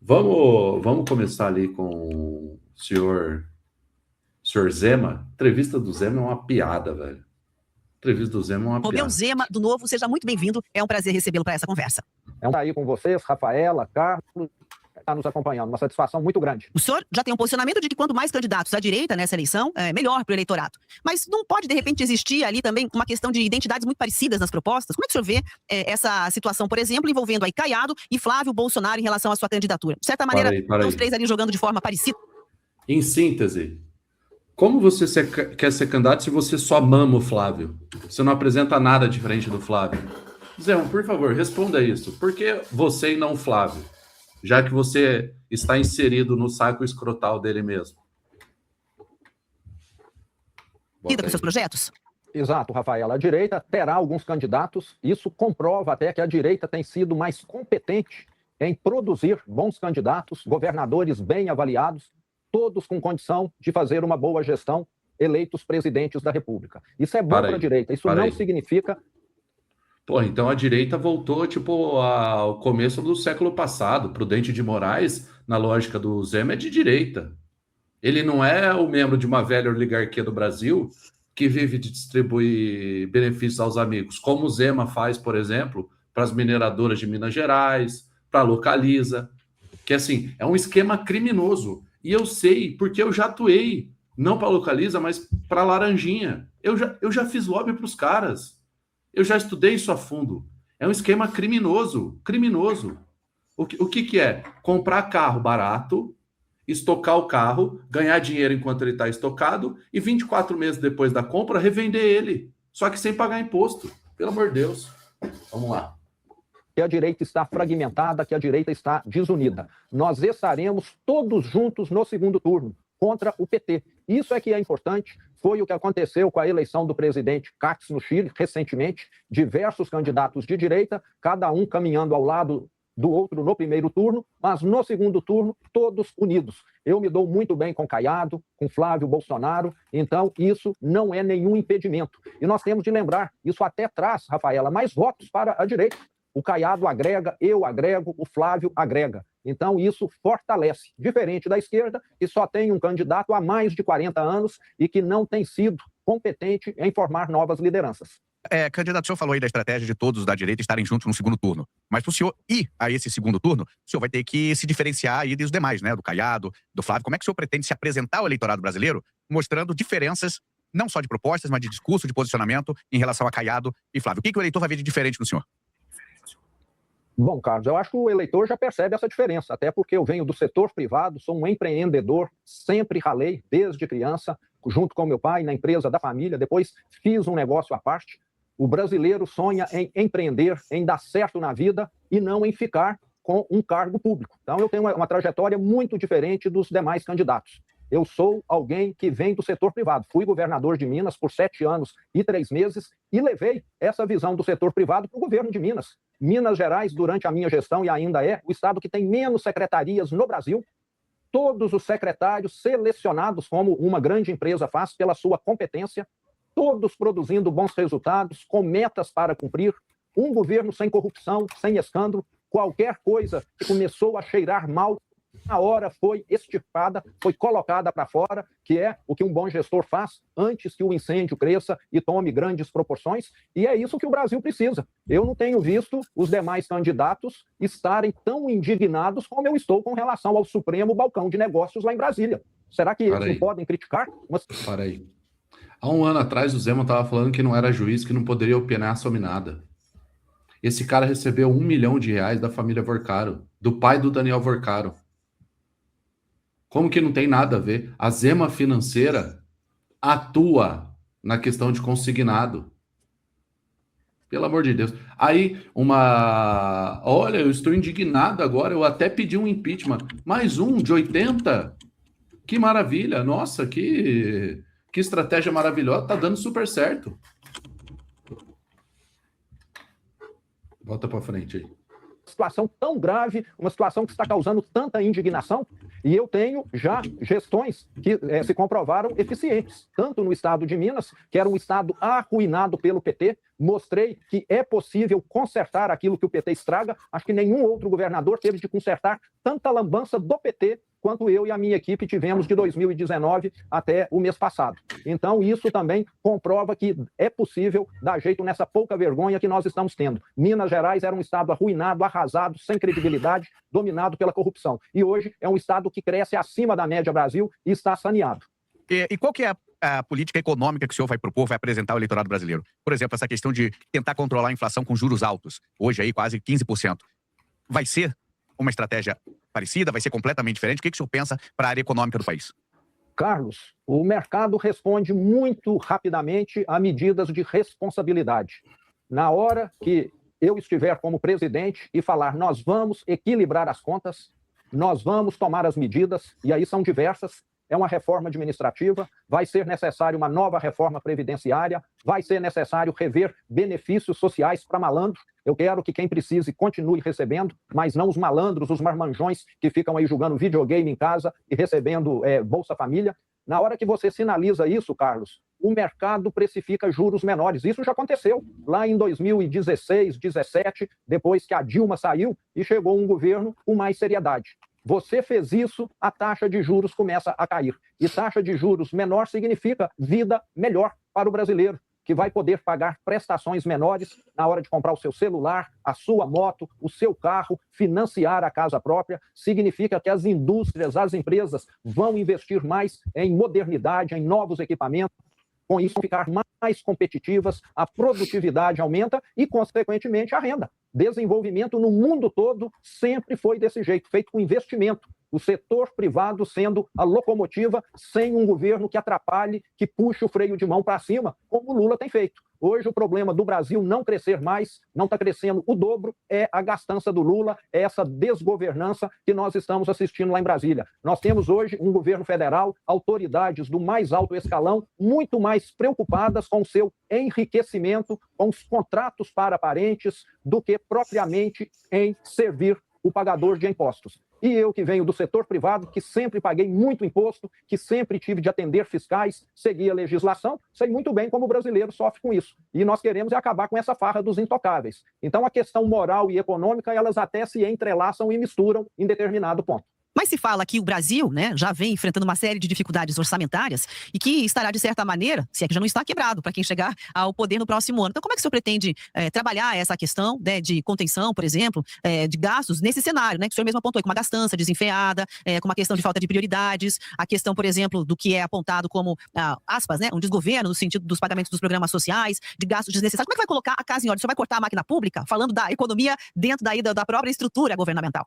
Vamos começar ali com o senhor Zema. A entrevista do Zema é uma piada, velho. A entrevista do Zema é uma Romeu piada. Zema, do Novo, seja muito bem-vindo. É um prazer recebê-lo para essa conversa. É um prazer estar aí com vocês, Rafaela, Carlos, está nos acompanhando. Uma satisfação muito grande. O senhor já tem um posicionamento de que quanto mais candidatos à direita nessa eleição, é melhor para o eleitorado. Mas não pode, de repente, existir ali também uma questão de identidades muito parecidas nas propostas? Como é que o senhor vê essa situação, por exemplo, envolvendo aí Caiado e Flávio Bolsonaro em relação à sua candidatura? De certa maneira, estão os três ali jogando de forma parecida. Em síntese, como você quer ser candidato se você só mama o Flávio? Você não apresenta nada diferente do Flávio? Zé, por favor, responda isso. Por que você e não o Flávio? Já que você está inserido no saco escrotal dele mesmo. Lida com seus projetos? Exato, Rafaela. A direita terá alguns candidatos. Isso comprova até que a direita tem sido mais competente em produzir bons candidatos, governadores bem avaliados, todos com condição de fazer uma boa gestão, eleitos presidentes da República. Isso é bom para a direita. Isso não significa... Pô, então a direita voltou, tipo, ao começo do século passado. Prudente de Moraes, na lógica do Zema, é de direita. Ele não é o membro de uma velha oligarquia do Brasil que vive de distribuir benefícios aos amigos, como o Zema faz, por exemplo, para as mineradoras de Minas Gerais, para a Localiza, que, assim, é um esquema criminoso. E eu sei, porque eu já atuei, não para a Localiza, mas para a Laranjinha. Eu já fiz lobby para os caras. Eu já estudei isso a fundo. É um esquema criminoso. Criminoso. O que é? Comprar carro barato, estocar o carro, ganhar dinheiro enquanto ele está estocado e 24 meses depois da compra, revender ele. Só que sem pagar imposto. Pelo amor de Deus. Vamos lá. Que a direita está fragmentada, que a direita está desunida. Nós estaremos todos juntos no segundo turno contra o PT. Isso é que é importante. Foi o que aconteceu com a eleição do presidente Katz no Chile, recentemente. Diversos candidatos de direita, cada um caminhando ao lado do outro no primeiro turno, mas no segundo turno, todos unidos. Eu me dou muito bem com Caiado, com Flávio Bolsonaro, então isso não é nenhum impedimento. E nós temos de lembrar, isso até traz, Rafaela, mais votos para a direita. O Caiado agrega, eu agrego, o Flávio agrega. Então, isso fortalece, diferente da esquerda, que só tem um candidato há mais de 40 anos e que não tem sido competente em formar novas lideranças. Candidato, o senhor falou aí da estratégia de todos da direita estarem juntos no segundo turno. Mas para o senhor ir a esse segundo turno, o senhor vai ter que se diferenciar aí dos demais, né? Do Caiado, do Flávio. Como é que o senhor pretende se apresentar ao eleitorado brasileiro, mostrando diferenças, não só de propostas, mas de discurso, de posicionamento em relação a Caiado e Flávio? O que o eleitor vai ver de diferente no senhor? Bom, Carlos, eu acho que o eleitor já percebe essa diferença, até porque eu venho do setor privado, sou um empreendedor, sempre ralei desde criança, junto com meu pai, na empresa da família, depois fiz um negócio à parte. O brasileiro sonha em empreender, em dar certo na vida e não em ficar com um cargo público. Então, eu tenho uma trajetória muito diferente dos demais candidatos. Eu sou alguém que vem do setor privado. Fui governador de Minas por 7 anos e 3 meses e levei essa visão do setor privado para o governo de Minas. Minas Gerais, durante a minha gestão, e ainda é o estado que tem menos secretarias no Brasil. Todos os secretários selecionados, como uma grande empresa faz, pela sua competência, todos produzindo bons resultados, com metas para cumprir, um governo sem corrupção, sem escândalo, qualquer coisa que começou a cheirar mal, na hora foi extirpada, foi colocada para fora, que é o que um bom gestor faz antes que o incêndio cresça e tome grandes proporções, e é isso que o Brasil precisa. Eu não tenho visto os demais candidatos estarem tão indignados como eu estou com relação ao Supremo Balcão de Negócios lá em Brasília. Será que eles não podem criticar? Para aí. Há um ano atrás, o Zema estava falando que não era juiz, que não poderia opinar sobre nada. Esse cara recebeu R$1 milhão da família Vorcaro, do pai do Daniel Vorcaro. Como que não tem nada a ver? A Zema Financeira atua na questão de consignado. Pelo amor de Deus. Aí, olha, eu estou indignado agora, eu até pedi um impeachment. Mais um de 80? Que maravilha. Nossa, que estratégia maravilhosa. Tá dando super certo. Volta para frente aí. situação tão grave, uma situação que está causando tanta indignação, e eu tenho já gestões que se comprovaram eficientes, tanto no estado de Minas, que era um estado arruinado pelo PT, mostrei que é possível consertar aquilo que o PT estraga. Acho que nenhum outro governador teve de consertar tanta lambança do PT quanto eu e a minha equipe tivemos de 2019 até o mês passado. Então, isso também comprova que é possível dar jeito nessa pouca vergonha que nós estamos tendo. Minas Gerais era um estado arruinado, arrasado, sem credibilidade, dominado pela corrupção. E hoje é um estado que cresce acima da média Brasil e está saneado. E qual que é a política econômica que o senhor vai propor, vai apresentar ao eleitorado brasileiro? Por exemplo, essa questão de tentar controlar a inflação com juros altos, hoje aí quase 15%. Vai ser uma estratégia parecida? Vai ser completamente diferente? O que o senhor pensa para a área econômica do país? Carlos, o mercado responde muito rapidamente a medidas de responsabilidade. Na hora que eu estiver como presidente e falar, nós vamos equilibrar as contas, nós vamos tomar as medidas, e aí são diversas. É uma reforma administrativa, vai ser necessário uma nova reforma previdenciária, vai ser necessário rever benefícios sociais para malandro. Eu quero que quem precise continue recebendo, mas não os malandros, os marmanjões que ficam aí jogando videogame em casa e recebendo Bolsa Família. Na hora que você sinaliza isso, Carlos, o mercado precifica juros menores. Isso já aconteceu lá em 2016, 2017, depois que a Dilma saiu e chegou um governo com mais seriedade. Você fez isso, a taxa de juros começa a cair. E taxa de juros menor significa vida melhor para o brasileiro, que vai poder pagar prestações menores na hora de comprar o seu celular, a sua moto, o seu carro, financiar a casa própria. Significa que as indústrias, as empresas vão investir mais em modernidade, em novos equipamentos. Com isso, ficar mais competitivas, a produtividade aumenta e, consequentemente, a renda. Desenvolvimento no mundo todo sempre foi desse jeito, feito com investimento. O setor privado sendo a locomotiva sem um governo que atrapalhe, que puxe o freio de mão para cima, como o Lula tem feito. Hoje o problema do Brasil não crescer mais, não está crescendo o dobro, é a gastança do Lula, é essa desgovernança que nós estamos assistindo lá em Brasília. Nós temos hoje um governo federal, autoridades do mais alto escalão, muito mais preocupadas com o seu enriquecimento, com os contratos para parentes, do que propriamente em servir o pagador de impostos. E eu que venho do setor privado, que sempre paguei muito imposto, que sempre tive de atender fiscais, seguir a legislação, sei muito bem como o brasileiro sofre com isso. E nós queremos acabar com essa farra dos intocáveis. Então a questão moral e econômica, elas até se entrelaçam e misturam em determinado ponto. Mas se fala que o Brasil, né, já vem enfrentando uma série de dificuldades orçamentárias e que estará, de certa maneira, se é que já não está quebrado, para quem chegar ao poder no próximo ano. Então, como é que o senhor pretende trabalhar essa questão, né, de contenção, por exemplo, de gastos nesse cenário, né, que o senhor mesmo apontou, com uma gastança desenfreada, com uma questão de falta de prioridades, a questão, por exemplo, do que é apontado como, aspas, né, um desgoverno no sentido dos pagamentos dos programas sociais, de gastos desnecessários. Como é que vai colocar a casa em ordem? O senhor vai cortar a máquina pública, falando da economia dentro da própria estrutura governamental?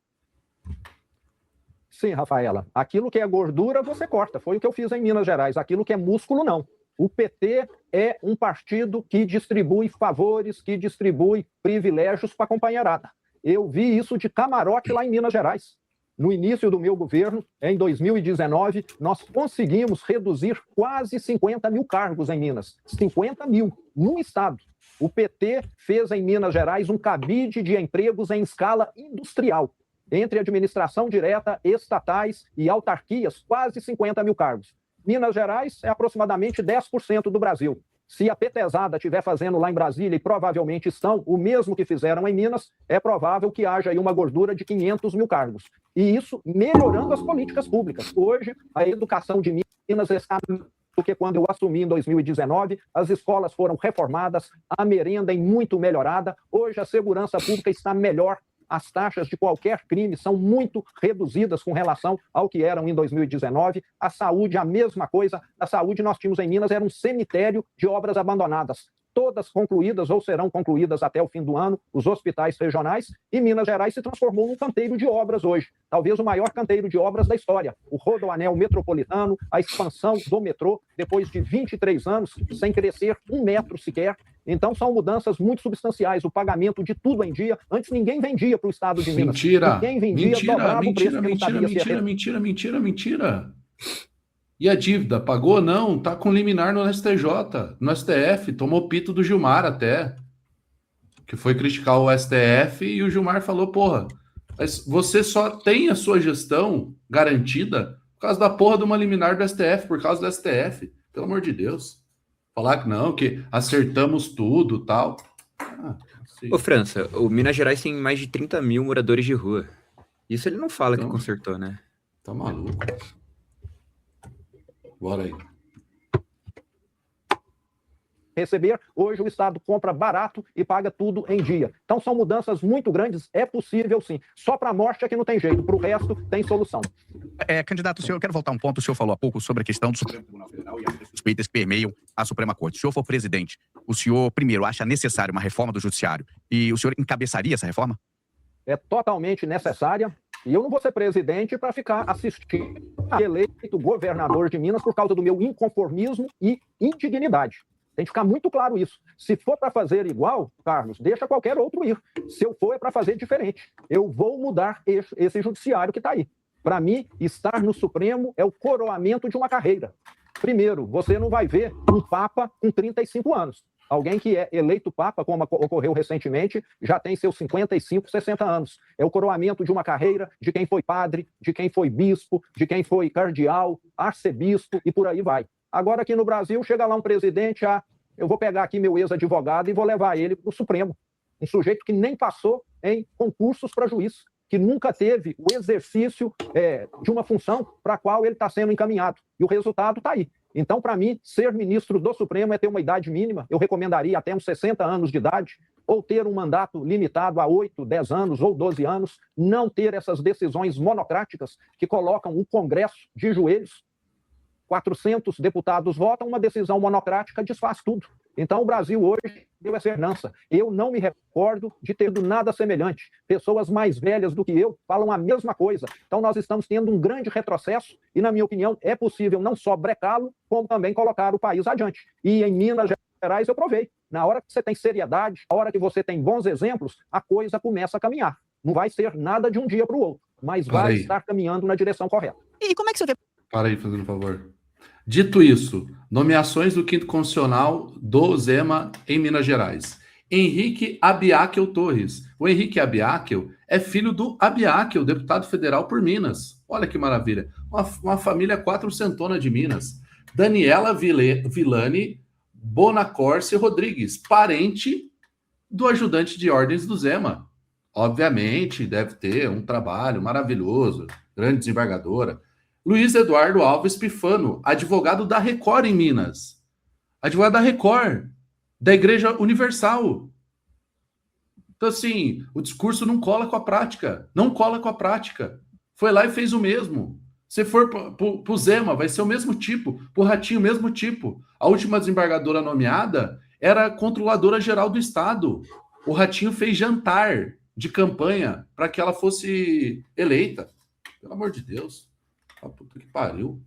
Sim, Rafaela. Aquilo que é gordura, você corta. Foi o que eu fiz em Minas Gerais. Aquilo que é músculo, não. O PT é um partido que distribui favores, que distribui privilégios para a companheirada. Eu vi isso de camarote lá em Minas Gerais. No início do meu governo, em 2019, nós conseguimos reduzir quase 50 mil cargos em Minas. 50 mil, num estado. O PT fez em Minas Gerais um cabide de empregos em escala industrial. Entre administração direta, estatais e autarquias, quase 50 mil cargos. Minas Gerais é aproximadamente 10% do Brasil. Se a petezada estiver fazendo lá em Brasília, e provavelmente estão, o mesmo que fizeram em Minas, é provável que haja aí uma gordura de 500 mil cargos. E isso melhorando as políticas públicas. Hoje, a educação de Minas está do que quando eu assumi em 2019, as escolas foram reformadas, a merenda é muito melhorada, hoje a segurança pública está melhor. As taxas de qualquer crime são muito reduzidas com relação ao que eram em 2019. A saúde, a mesma coisa. A saúde, nós tínhamos em Minas, era um cemitério de obras abandonadas. Todas concluídas ou serão concluídas até o fim do ano, os hospitais regionais, e Minas Gerais se transformou num canteiro de obras hoje. Talvez o maior canteiro de obras da história. O Rodoanel Metropolitano, a expansão do metrô, depois de 23 anos, sem crescer um metro sequer. Então, são mudanças muito substanciais. O pagamento de tudo em dia. Antes, ninguém vendia para o estado de Minas. Mentira! Ninguém vendia, dobrava o preço que não sabia Mentira! E a dívida? Pagou? Não, tá com liminar no STJ, no STF, tomou pito do Gilmar até. que foi criticar o STF e o Gilmar falou, porra, mas você só tem a sua gestão garantida por causa da porra de uma liminar do STF, por causa do STF. Pelo amor de Deus. Falar que não, que acertamos tudo, tal. Ô, França, o Minas Gerais tem mais de 30 mil moradores de rua. Isso ele não fala Então, que consertou, né? Tá maluco. Bora aí. Receber, hoje o Estado compra barato e paga tudo em dia. Então são mudanças muito grandes, é possível sim. Só para a morte é que não tem jeito, para o resto tem solução. Candidato, eu quero voltar um ponto, o senhor falou há pouco sobre a questão do Supremo Tribunal Federal e as suspeitas que permeiam a Suprema Corte. Se o senhor for presidente, o senhor, primeiro, acha necessário uma reforma do Judiciário e o senhor encabeçaria essa reforma? É totalmente necessária e eu não vou ser presidente para ficar assistindo a eleito governador de Minas por causa do meu inconformismo e indignidade. Tem que ficar muito claro isso. Se for para fazer igual, Carlos, deixa qualquer outro ir. Se eu for, é para fazer diferente. Eu vou mudar esse judiciário que está aí. Para mim, estar no Supremo é o coroamento de uma carreira. Primeiro, você não vai ver um Papa com 35 anos. Alguém que é eleito Papa, como ocorreu recentemente, já tem seus 55, 60 anos. É o coroamento de uma carreira de quem foi padre, de quem foi bispo, de quem foi cardeal, arcebispo e por aí vai. Agora aqui no Brasil, chega lá um presidente, eu vou pegar aqui meu ex-advogado e vou levar ele para o Supremo. Um sujeito que nem passou em concursos para juiz, que nunca teve o exercício de uma função para a qual ele está sendo encaminhado. E o resultado está aí. Então, para mim, ser ministro do Supremo é ter uma idade mínima. Eu recomendaria até uns 60 anos de idade, ou ter um mandato limitado a 8, 10 anos ou 12 anos, não ter essas decisões monocráticas que colocam o Congresso de joelhos. 400 deputados votam, uma decisão monocrática desfaz tudo. Então, o Brasil hoje deu essa herança. Eu não me recordo de ter nada semelhante. Pessoas mais velhas do que eu falam a mesma coisa. Então, nós estamos tendo um grande retrocesso e, na minha opinião, é possível não só brecá-lo, como também colocar o país adiante. E em Minas Gerais eu provei. Na hora que você tem seriedade, na hora que você tem bons exemplos, a coisa começa a caminhar. Não vai ser nada de um dia para o outro, mas vai estar caminhando na direção correta. E como é que você vê? Para aí, fazendo um favor. Dito isso, nomeações do Quinto Constitucional do Zema em Minas Gerais. Henrique Abiakel Torres. O Henrique Abiakel é filho do Abiakel, deputado federal por Minas. Olha que maravilha. Uma família quatrocentona de Minas. Daniela Villani Bonacorsi Rodrigues, parente do ajudante de ordens do Zema. Obviamente, deve ter um trabalho maravilhoso, grande desembargadora. Luiz Eduardo Alves Pifano, advogado da Record em Minas. Advogado da Record, da Igreja Universal. Então, assim, o discurso não cola com a prática. Não cola com a prática. Foi lá e fez o mesmo. Se for pro Zema, vai ser o mesmo tipo. Pro Ratinho, o mesmo tipo. A última desembargadora nomeada era a controladora geral do Estado. O Ratinho fez jantar de campanha para que ela fosse eleita. Pelo amor de Deus. Ah, puta que pariu.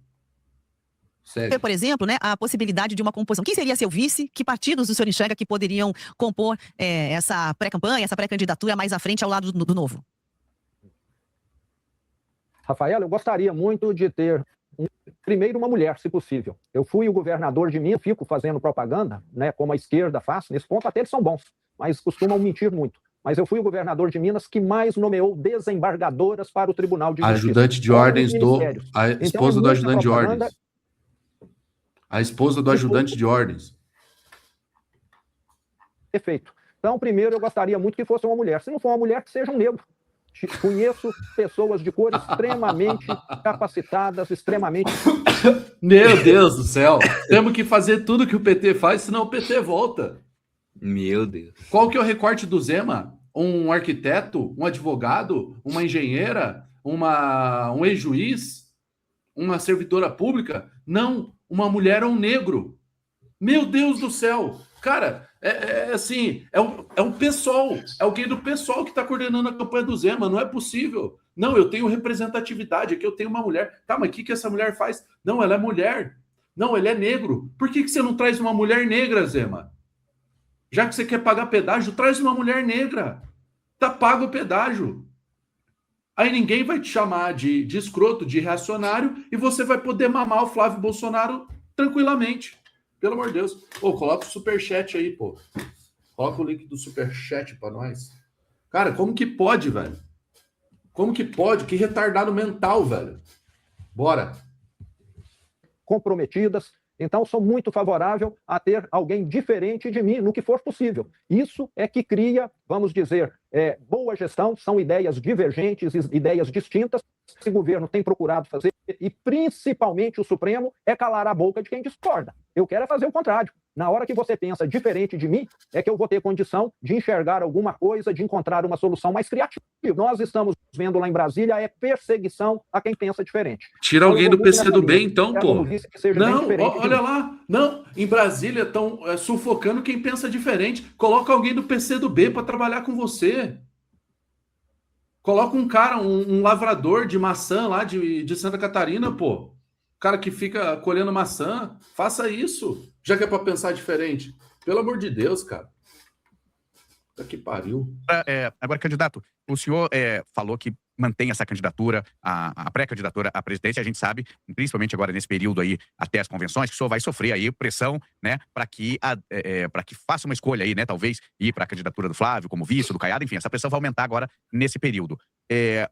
Sério. Por exemplo, né, a possibilidade de uma composição. Quem seria seu vice? Que partidos o senhor enxerga que poderiam compor essa pré-campanha, essa pré-candidatura mais à frente ao lado do Novo? Rafael, eu gostaria muito de ter, primeiro, uma mulher, se possível. Eu fui o governador de Minas, fico fazendo propaganda, né, como a esquerda faz. Nesse ponto, até eles são bons, mas costumam mentir muito. Mas eu fui o governador de Minas que mais nomeou desembargadoras para o Tribunal de Justiça. Ajudante de ordens do... A esposa do ajudante de ordens. A esposa do ajudante de ordens. Perfeito. Então, primeiro, eu gostaria muito que fosse uma mulher. Se não for uma mulher, que seja um negro. Conheço pessoas de cor extremamente capacitadas, extremamente... Meu Deus do céu. Temos que fazer tudo que o PT faz, senão o PT volta. Meu Deus. Qual que é o recorte do Zema? Um arquiteto, um advogado, uma engenheira, um ex-juiz, uma servidora pública? Não, uma mulher ou um negro. Meu Deus do céu. Cara, assim, é um pessoal, é alguém do pessoal que está coordenando a campanha do Zema, não é possível. Não, eu tenho representatividade, aqui eu tenho uma mulher. Tá, mas o que essa mulher faz? Não, ela é mulher. Não, ele é negro. Por que você não traz uma mulher negra, Zema? Já que você quer pagar pedágio, traz uma mulher negra. Tá pago o pedágio. Aí ninguém vai te chamar de escroto, de reacionário, e você vai poder mamar o Flávio Bolsonaro tranquilamente. Pelo amor de Deus. Pô, coloca o superchat aí, pô. Coloca o link do Superchat para nós. Cara, como que pode, velho? Como que pode? Que retardado mental, velho. Bora. Comprometidas. Então, sou muito favorável a ter alguém diferente de mim no que for possível. Isso é que cria, vamos dizer, boa gestão, são ideias divergentes, ideias distintas. Esse governo tem procurado fazer, e principalmente o Supremo, é calar a boca de quem discorda. Eu quero fazer o contrário. Na hora que você pensa diferente de mim, é que eu vou ter condição de enxergar alguma coisa, de encontrar uma solução mais criativa. Nós estamos vendo lá em Brasília perseguição a quem pensa diferente. Tira alguém do PC do bem, então, pô. Não, olha lá. Não, em Brasília estão sufocando quem pensa diferente. Coloca alguém do PC do B para trabalhar com você. Coloca um cara, um lavrador de maçã lá de Santa Catarina, pô. Cara que fica colhendo maçã, faça isso, já que é para pensar diferente. Pelo amor de Deus, cara. Puta que pariu. Agora, candidato, o senhor falou que mantém essa candidatura, a pré-candidatura à presidência. A gente sabe, principalmente agora nesse período aí, até as convenções, que o senhor vai sofrer aí pressão, né, para que faça uma escolha aí, né, talvez ir para a candidatura do Flávio como vice, do Caiado, enfim, essa pressão vai aumentar agora nesse período.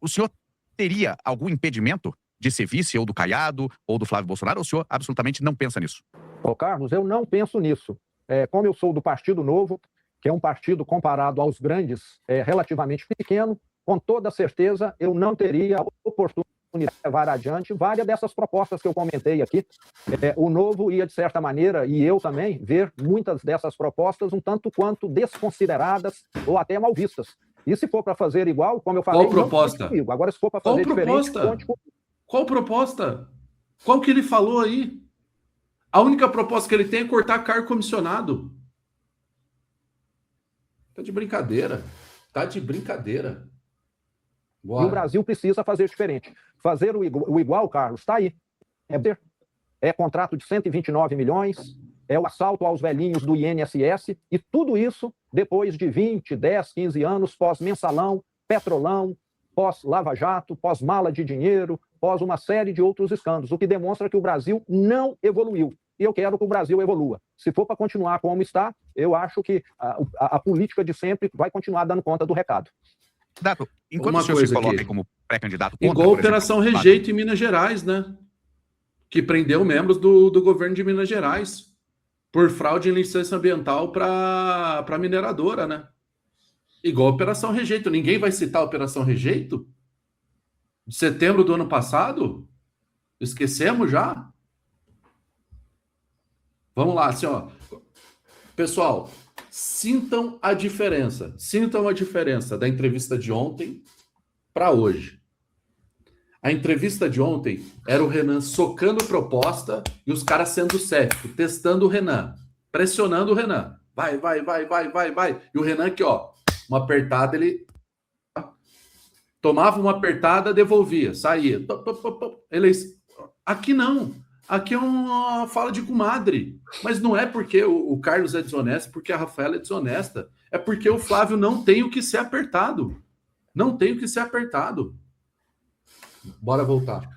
O senhor teria algum impedimento de ser vice ou do Caiado ou do Flávio Bolsonaro, ou o senhor absolutamente não pensa nisso? Ô, Carlos, eu não penso nisso. Como eu sou do Partido Novo, que é um partido comparado aos grandes, relativamente pequeno, com toda certeza eu não teria a oportunidade de levar adiante várias dessas propostas que eu comentei aqui. O Novo ia, de certa maneira, e eu também, ver muitas dessas propostas um tanto quanto desconsideradas ou até mal vistas. E se for para fazer igual, como eu falei... Qual proposta? Comigo. Agora, se for para fazer diferente... Qual proposta? Qual que ele falou aí? A única proposta que ele tem é cortar cargo comissionado. Tá de brincadeira. Tá de brincadeira. Bora. E o Brasil precisa fazer diferente. Fazer o igual, Carlos, está aí. É contrato de 129 milhões, é o assalto aos velhinhos do INSS, e tudo isso depois de 20, 10, 15 anos, pós-mensalão, petrolão, pós-Lava Jato, pós-mala de dinheiro, pós uma série de outros escândalos, o que demonstra que o Brasil não evoluiu. E eu quero que o Brasil evolua. Se for para continuar como está, eu acho que a política de sempre vai continuar dando conta do recado. Dato, enquanto o senhor se coloca como pré-candidato... Igual a Operação Rejeito em Minas Gerais, né? Que prendeu membros do governo de Minas Gerais por fraude em licença ambiental para mineradora, né? Igual a Operação Rejeito. Ninguém vai citar a Operação Rejeito? De setembro do ano passado? Esquecemos já? Vamos lá, assim, ó. Pessoal, sintam a diferença. Sintam a diferença da entrevista de ontem para hoje. A entrevista de ontem era o Renan socando proposta e os caras sendo céticos, testando o Renan, pressionando o Renan. Vai. E o Renan aqui, ó, uma apertada, ele tomava uma apertada, devolvia, saía. Aqui não. Aqui é uma fala de comadre. Mas não é porque o Carlos é desonesto, porque a Rafaela é desonesta. É porque o Flávio não tem o que ser apertado. Não tem o que ser apertado. Bora voltar.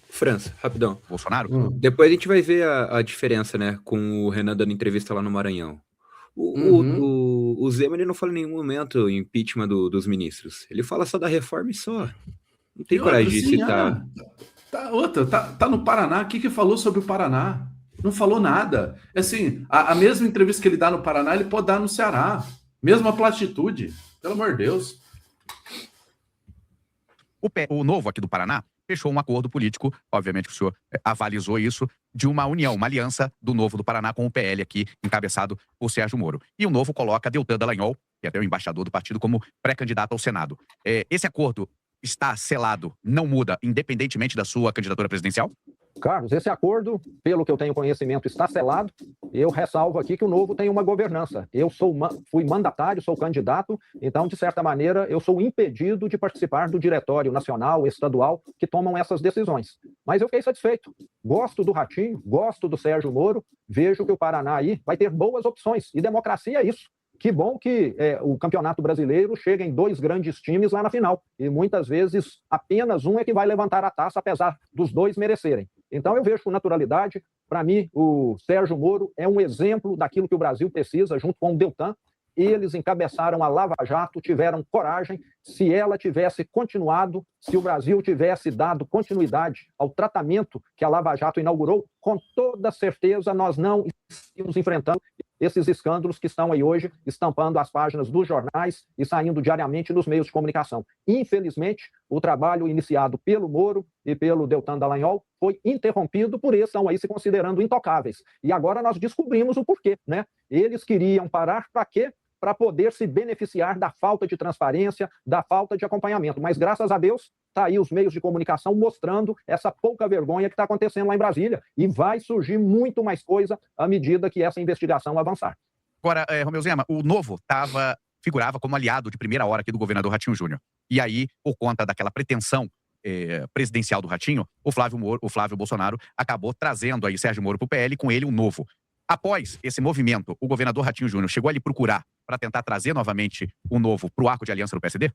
França, rapidão. Bolsonaro? Depois a gente vai ver a diferença, né? Com o Renan dando entrevista lá no Maranhão. O Zema, ele não fala em nenhum momento em impeachment dos ministros. Ele fala só da reforma e só. Não tem coragem de citar... Tá no Paraná. O que falou sobre o Paraná? Não falou nada. Assim, a mesma entrevista que ele dá no Paraná, ele pode dar no Ceará. Mesma platitude. Pelo amor de Deus. O Novo aqui do Paraná fechou um acordo político, obviamente que o senhor avalizou isso, de uma união, uma aliança do Novo do Paraná com o PL aqui, encabeçado por Sérgio Moro. E o Novo coloca Deltan Dallagnol, que é até o embaixador do partido, como pré-candidato ao Senado. Esse acordo está selado, não muda, independentemente da sua candidatura presidencial? Carlos, esse acordo, pelo que eu tenho conhecimento, está selado. Eu ressalvo aqui que o Novo tem uma governança. Eu fui mandatário, sou candidato, então, de certa maneira, eu sou impedido de participar do diretório nacional, estadual, que tomam essas decisões. Mas eu fiquei satisfeito. Gosto do Ratinho, gosto do Sérgio Moro, vejo que o Paraná aí vai ter boas opções. E democracia é isso. Que bom que o Campeonato Brasileiro chega em 2 grandes times lá na final. E muitas vezes apenas um é que vai levantar a taça, apesar dos 2 merecerem. Então eu vejo com naturalidade. Para mim, o Sérgio Moro é um exemplo daquilo que o Brasil precisa, junto com o Deltan. eles encabeçaram a Lava Jato, tiveram coragem. Se ela tivesse continuado, se o Brasil tivesse dado continuidade ao tratamento que a Lava Jato inaugurou, com toda certeza nós não estaríamos enfrentando esses escândalos que estão aí hoje, estampando as páginas dos jornais e saindo diariamente nos meios de comunicação. Infelizmente, o trabalho iniciado pelo Moro e pelo Deltan Dallagnol foi interrompido por eles, estão aí se considerando intocáveis. E agora nós descobrimos o porquê, né? Eles queriam parar para quê? Para poder se beneficiar da falta de transparência, da falta de acompanhamento. Mas, graças a Deus, está aí os meios de comunicação mostrando essa pouca vergonha que está acontecendo lá em Brasília. E vai surgir muito mais coisa à medida que essa investigação avançar. Agora, Romeu Zema, o Novo figurava como aliado de primeira hora aqui do governador Ratinho Júnior. E aí, por conta daquela pretensão presidencial do Ratinho, o Flávio Bolsonaro acabou trazendo aí Sérgio Moro para o PL, com ele um Novo. Após esse movimento, o governador Ratinho Júnior chegou a lhe procurar para tentar trazer novamente o Novo para o arco de aliança do PSD?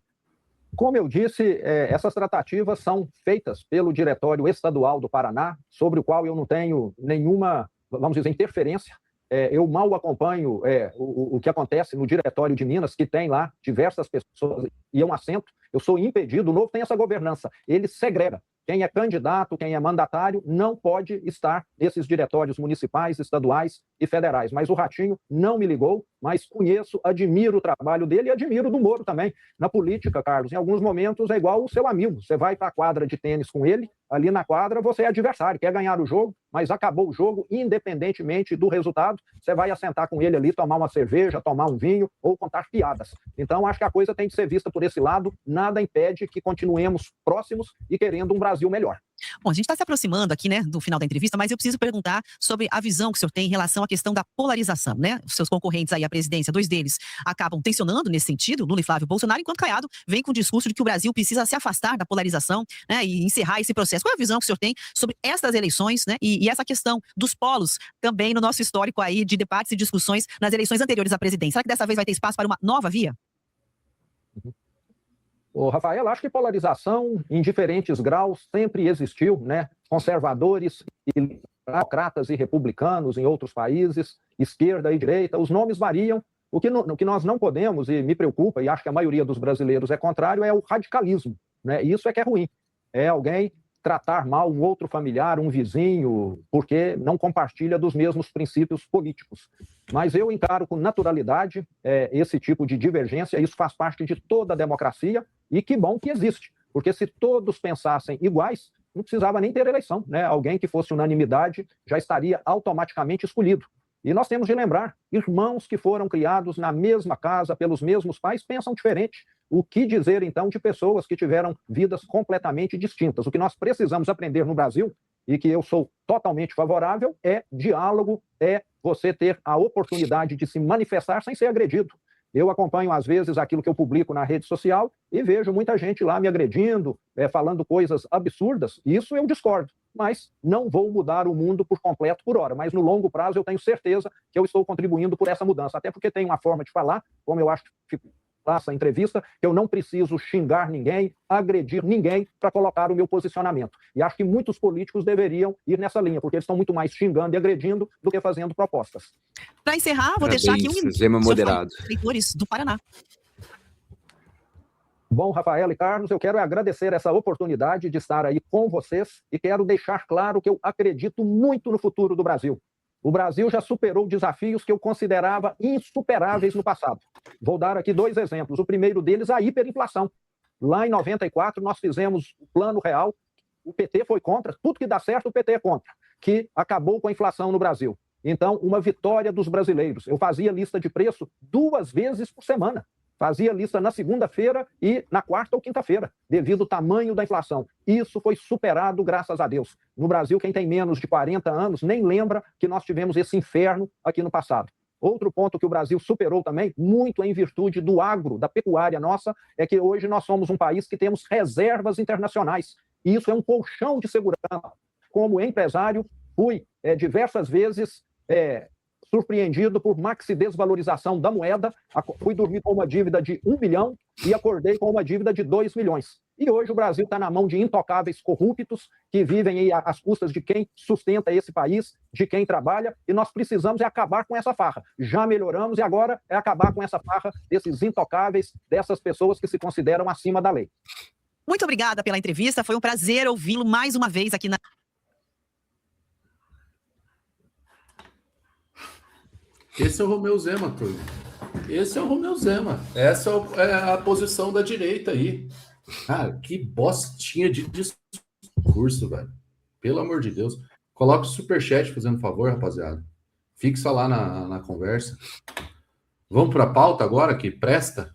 Como eu disse, essas tratativas são feitas pelo Diretório Estadual do Paraná, sobre o qual eu não tenho nenhuma, vamos dizer, interferência. Eu mal acompanho o que acontece no Diretório de Minas, que tem lá diversas pessoas e um assento. Eu sou impedido, o Novo tem essa governança, ele segrega. Quem é candidato, quem é mandatário, não pode estar nesses diretórios municipais, estaduais e federais. Mas o Ratinho não me ligou, mas conheço, admiro o trabalho dele e admiro do Moro também. Na política, Carlos, em alguns momentos é igual o seu amigo. Você vai para a quadra de tênis com ele, ali na quadra você é adversário, quer ganhar o jogo, mas acabou o jogo, independentemente do resultado, você vai assentar com ele ali, tomar uma cerveja, tomar um vinho ou contar piadas. Então, acho que a coisa tem de ser vista por esse lado, nada impede que continuemos próximos e querendo um Brasil melhor. Bom, a gente está se aproximando aqui, né, do final da entrevista, mas eu preciso perguntar sobre a visão que o senhor tem em relação à questão da polarização, né? Os seus concorrentes aí à presidência, 2 deles, acabam tensionando nesse sentido, Lula e Flávio Bolsonaro, enquanto Caiado vem com o discurso de que o Brasil precisa se afastar da polarização, né, e encerrar esse processo. Qual é a visão que o senhor tem sobre essas eleições, né, e essa questão dos polos também no nosso histórico aí de debates e discussões nas eleições anteriores à presidência? Será que dessa vez vai ter espaço para uma nova via? Ô, Rafael, acho que polarização em diferentes graus sempre existiu, né? Conservadores e democratas e republicanos em outros países, esquerda e direita, os nomes variam. O que nós não podemos, e me preocupa, e acho que a maioria dos brasileiros é contrário, é o radicalismo, né? Isso é que é ruim. É alguém tratar mal um outro familiar, um vizinho, porque não compartilha dos mesmos princípios políticos. Mas eu encaro com naturalidade esse tipo de divergência, isso faz parte de toda a democracia, e que bom que existe, porque se todos pensassem iguais, não precisava nem ter eleição, né? Alguém que fosse unanimidade já estaria automaticamente escolhido. E nós temos de lembrar, irmãos que foram criados na mesma casa, pelos mesmos pais, pensam diferente. O que dizer, então, de pessoas que tiveram vidas completamente distintas? O que nós precisamos aprender no Brasil, e que eu sou totalmente favorável, é diálogo, é você ter a oportunidade de se manifestar sem ser agredido. Eu acompanho, às vezes, aquilo que eu publico na rede social e vejo muita gente lá me agredindo, falando coisas absurdas. Isso eu discordo, mas não vou mudar o mundo por completo por hora. Mas no longo prazo eu tenho certeza que eu estou contribuindo por essa mudança. Até porque tem uma forma de falar, como eu acho que essa entrevista, eu não preciso xingar ninguém, agredir ninguém para colocar o meu posicionamento. E acho que muitos políticos deveriam ir nessa linha, porque eles estão muito mais xingando e agredindo do que fazendo propostas. Para encerrar, vou deixar aqui um minuto. Zema moderado. Eleitores do Paraná. Bom, Rafael e Carlos, eu quero agradecer essa oportunidade de estar aí com vocês e quero deixar claro que eu acredito muito no futuro do Brasil. O Brasil já superou desafios que eu considerava insuperáveis no passado. Vou dar aqui 2 exemplos. O primeiro deles, a hiperinflação. Lá em 94, nós fizemos o Plano Real, o PT foi contra, tudo que dá certo o PT é contra, que acabou com a inflação no Brasil. Então, uma vitória dos brasileiros. Eu fazia lista de preço 2 vezes por semana. Fazia lista na segunda-feira e na quarta ou quinta-feira, devido ao tamanho da inflação. Isso foi superado, graças a Deus. No Brasil, quem tem menos de 40 anos nem lembra que nós tivemos esse inferno aqui no passado. Outro ponto que o Brasil superou também, muito em virtude do agro, da pecuária nossa, é que hoje nós somos um país que temos reservas internacionais. E isso é um colchão de segurança. Como empresário, fui diversas vezes surpreendido por maxi desvalorização da moeda, fui dormir com uma dívida de 1 milhão e acordei com uma dívida de 2 milhões. E hoje o Brasil está na mão de intocáveis corruptos que vivem aí às custas de quem sustenta esse país, de quem trabalha, e nós precisamos acabar com essa farra. Já melhoramos e agora é acabar com essa farra desses intocáveis, dessas pessoas que se consideram acima da lei. Muito obrigada pela entrevista, foi um prazer ouvi-lo mais uma vez aqui na... Esse é o Romeu Zema, turma. Esse é o Romeu Zema. Essa é a posição da direita aí. Cara, que bostinha de discurso, velho. Pelo amor de Deus. Coloca o superchat fazendo favor, rapaziada. Fixa lá na conversa. Vamos para a pauta agora, que presta?